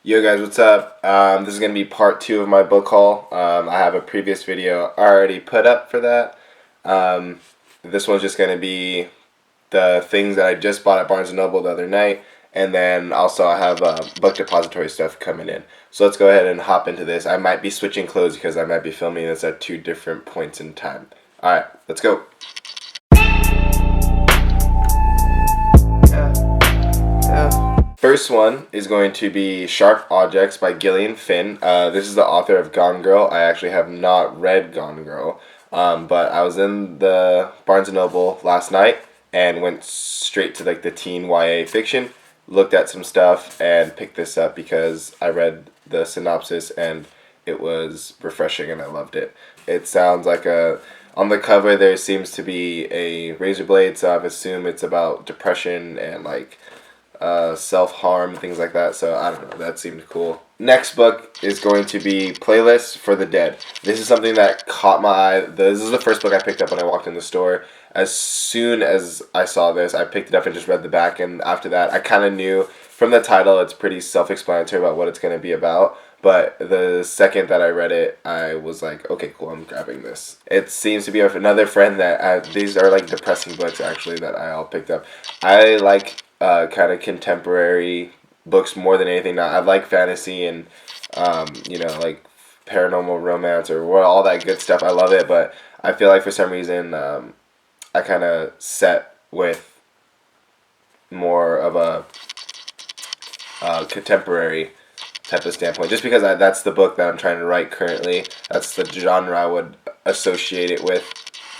Yo guys, what's up? This is going to be part 2 of my book haul. I have a previous video already put up for that. This one's just going to be the things that I just bought at Barnes & Noble the other night. And then also I have Book Depository stuff coming in. So let's go ahead and hop into this. I might be switching clothes because I might be filming this at 2 different points in time. Alright, let's go. First one is going to be Sharp Objects by Gillian Flynn. This is the author of Gone Girl. I actually have not read Gone Girl, but I was in the Barnes & Noble last night and went straight to like the teen YA fiction, looked at some stuff, and picked this up because I read the synopsis and it was refreshing and I loved it. It sounds like on the cover there seems to be a razor blade, so I assume it's about depression and like self-harm, things like that. So I don't know, that seemed cool. Next book is going to be Playlists for the Dead. This is something that caught my eye. This is the first book I picked up when I walked in the store. As soon as I saw this, I picked it up and just read the back, and after that I kind of knew from the title it's pretty self-explanatory about what it's going to be about. But the second that I read it, I was like, okay, cool, I'm grabbing this. It seems to be another friend that these are like depressing books actually that I all picked up. I like kind of contemporary books more than anything. Now I like fantasy and like paranormal romance or all that good stuff. I love it, but I feel like for some reason I kind of set with more of a contemporary type of standpoint, just because that's the book that I'm trying to write currently. That's the genre I would associate it with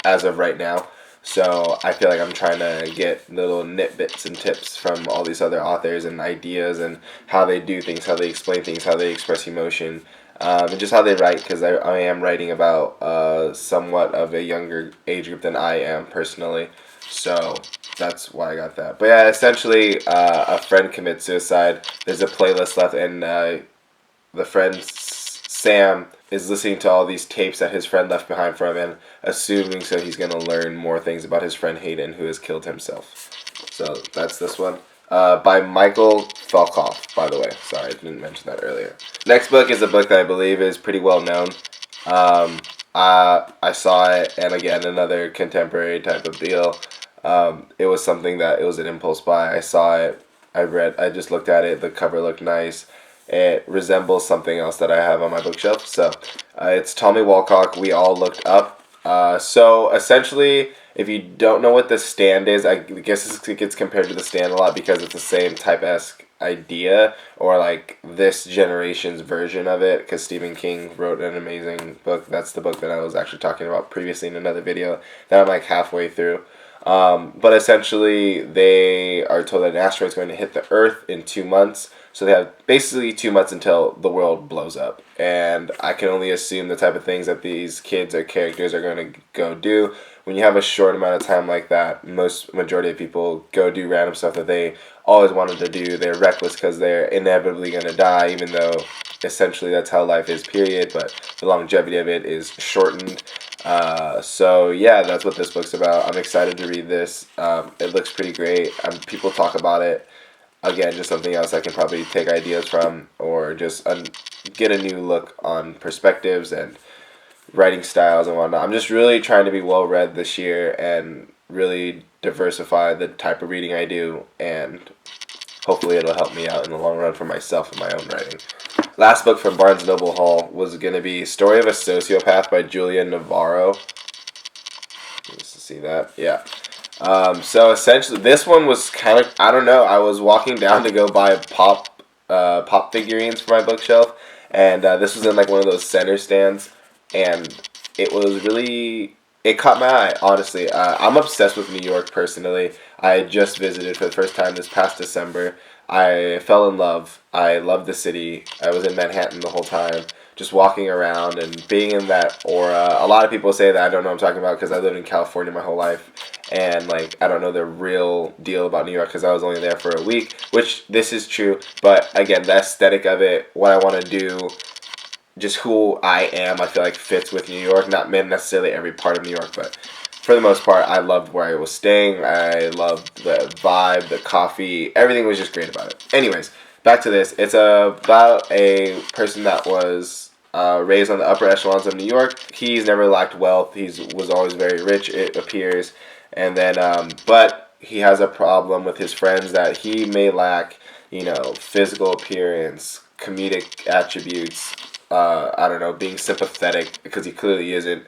as of right now. So I feel like I'm trying to get little nitbits and tips from all these other authors and ideas and how they do things, how they explain things, how they express emotion, and just how they write, because I am writing about somewhat of a younger age group than I am personally. So that's why I got that. But yeah, essentially a friend commits suicide. There's a playlist left, and the friend Sam is listening to all these tapes that his friend left behind for him and assuming so he's going to learn more things about his friend Hayden, who has killed himself. So that's this one. By Michael Falkoff, by the way. Sorry, I didn't mention that earlier. Next book is a book that I believe is pretty well known. I saw it, and again, another contemporary type of deal. It was something that, it was an impulse buy. I saw it, I just looked at it, the cover looked nice. It resembles something else that I have on my bookshelf. So it's Tommy Walcock, We All Looked Up. So essentially, if you don't know what The Stand is, I guess it gets compared to The Stand a lot because it's the same type-esque idea, or like this generation's version of it, because Stephen King wrote an amazing book. That's the book that I was actually talking about previously in another video that I'm like halfway through. But essentially, they are told that an asteroid is going to hit the Earth in 2 months. So they have basically 2 months until the world blows up. And I can only assume the type of things that these kids or characters are going to go do. When you have a short amount of time like that, majority of people go do random stuff that they always wanted to do. They're reckless because they're inevitably going to die, even though essentially that's how life is, period. But the longevity of it is shortened. So yeah, that's what this book's about. I'm excited to read this. It looks pretty great. People talk about it. Again, just something else I can probably take ideas from, or just get a new look on perspectives and writing styles and whatnot. I'm just really trying to be well-read this year and really diversify the type of reading I do, and hopefully it'll help me out in the long run for myself and my own writing. Last book from Barnes & Noble haul was going to be Story of a Sociopath by Julia Navarro. Let's see that. Yeah. So essentially, this one was kind of, I don't know, I was walking down to go buy pop figurines for my bookshelf, and this was in like one of those center stands, and it caught my eye, honestly. I'm obsessed with New York personally. I just visited for the first time this past December. I fell in love. I love the city. I was in Manhattan the whole time, just walking around and being in that aura. A lot of people say that I don't know what I'm talking about because I lived in California my whole life, and like I don't know the real deal about New York because I was only there for a week, which this is true. But again, the aesthetic of it, what I want to do, just who I am, I feel like fits with New York. Not necessarily every part of New York, but for the most part, I loved where I was staying. I loved the vibe, the coffee. Everything was just great about it. Anyways, back to this. It's about a person that was raised on the upper echelons of New York. He's never lacked wealth. He was always very rich, it appears. And then, but he has a problem with his friends that he may lack, physical appearance, comedic attributes. I don't know, being sympathetic because he clearly isn't.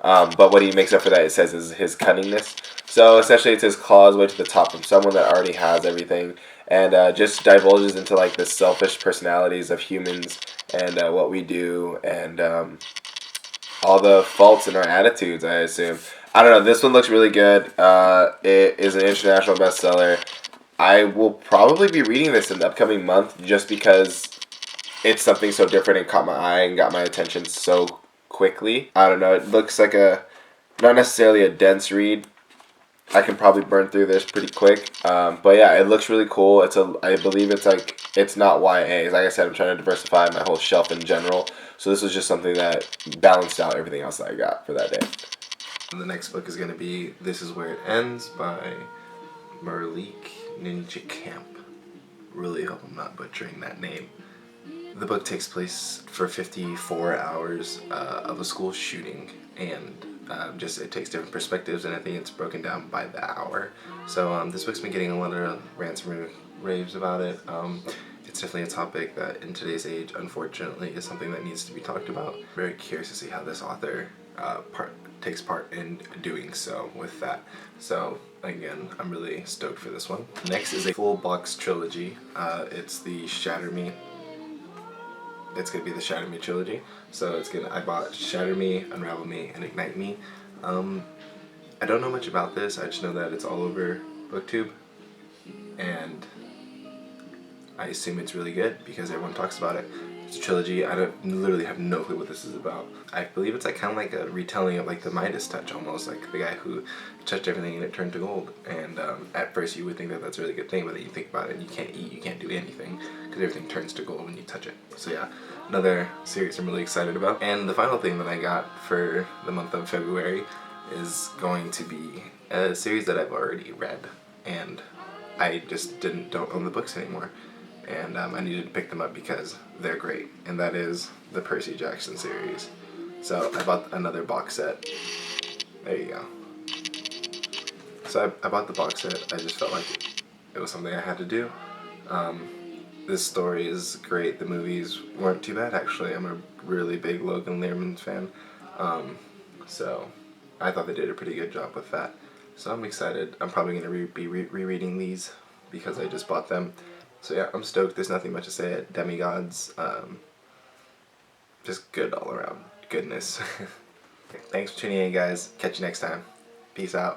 But what he makes up for that, it says, is his cunningness. So essentially, it's his claws way to the top from someone that already has everything, and just divulges into like the selfish personalities of humans and what we do, and all the faults in our attitudes, I assume. I don't know. This one looks really good. It is an international bestseller. I will probably be reading this in the upcoming month just because it's something so different and caught my eye and got my attention so quickly. I don't know. It looks like not necessarily a dense read. I can probably burn through this pretty quick. But yeah, it looks really cool. I believe it's not YA. Like I said, I'm trying to diversify my whole shelf in general. So this was just something that balanced out everything else that I got for that day. And the next book is going to be This Is Where It Ends by Merlik Ninja Camp. Really hope I'm not butchering that name. The book takes place for 54 hours of a school shooting, and it takes different perspectives, and I think it's broken down by the hour. So this book's been getting a lot of rants and raves about it. It's definitely a topic that in today's age, unfortunately, is something that needs to be talked about. Very curious to see how this author takes part in doing so with that. So again, I'm really stoked for this one. Next is a full box trilogy. It's the Shatter Me. It's gonna be the Shatter Me trilogy. So I bought Shatter Me, Unravel Me, and Ignite Me. I don't know much about this. I just know that it's all over BookTube, and I assume it's really good because everyone talks about it. It's a trilogy. Literally have no clue what this is about. I believe it's kind of like a retelling of like the Midas touch, almost like the guy who touched everything and it turned to gold. And at first you would think that that's a really good thing, but then you think about it and you can't eat, you can't do anything because everything turns to gold when you touch it. So yeah, another series I'm really excited about. And the final thing that I got for the month of February is going to be a series that I've already read, and I just don't own the books anymore. And I needed to pick them up because they're great, and that is the Percy Jackson series. So I bought another box set. There you go. So I bought the box set. I just felt like it was something I had to do. This story is great. The movies weren't too bad, actually. I'm a really big Logan Lerman fan. So I thought they did a pretty good job with that. So I'm excited. I'm probably going to be rereading these because I just bought them. So yeah, I'm stoked. There's nothing much to say. Demigods, just good all around goodness. Thanks for tuning in, guys. Catch you next time. Peace out.